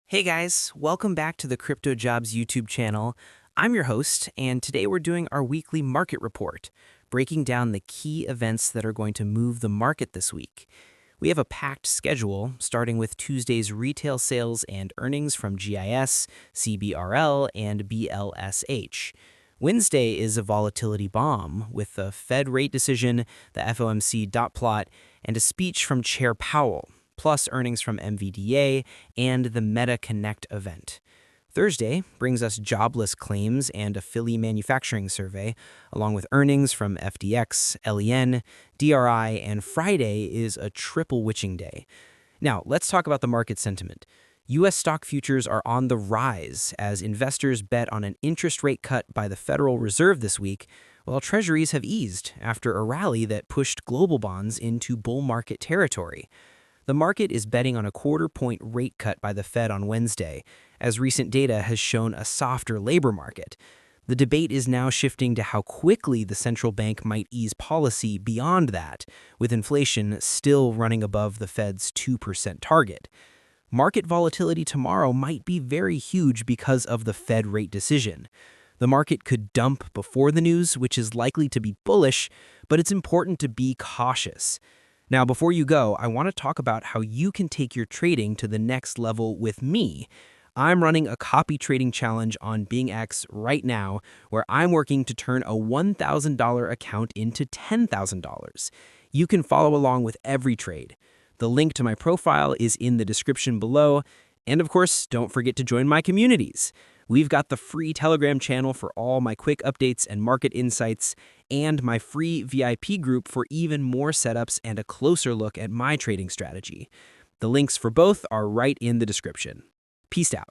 Hey guys, welcome back to the CryptoJobs YouTube channel. I'm your host, and today we're doing our weekly market report, breaking down the key events that are going to move the market this week. We have a packed schedule, starting with Tuesday's retail sales and earnings from GIS, CBRL, and BLSH. Wednesday is a volatility bomb, with the Fed rate decision, the FOMC dot plot, and a speech from Chair Powell, plus earnings from MVDA and the Meta Connect event. Thursday brings us jobless claims and a Philly manufacturing survey, along with earnings from FDX, LEN, DRI, and Friday is a triple witching day. Now, let's talk about the market sentiment. U.S. stock futures are on the rise as investors bet on an interest rate cut by the Federal Reserve this week, while treasuries have eased after a rally that pushed global bonds into bull market territory. The market is betting on a quarter-point rate cut by the Fed on Wednesday, as recent data has shown a softer labor market. The debate is now shifting to how quickly the central bank might ease policy beyond that, with inflation still running above the Fed's 2% target. Market volatility tomorrow might be very huge because of the Fed rate decision. The market could dump before the news, which is likely to be bullish, but it's important to be cautious. Now, before you go, I want to talk about how you can take your trading to the next level with me. I'm running a copy trading challenge on BingX right now, where I'm working to turn a $1,000 account into $10,000. You can follow along with every trade. The link to my profile is in the description below. And of course, don't forget to join my communities. We've got the free Telegram channel for all my quick updates and market insights, and my free VIP group for even more setups and a closer look at my trading strategy. The links for both are right in the description. Peace out.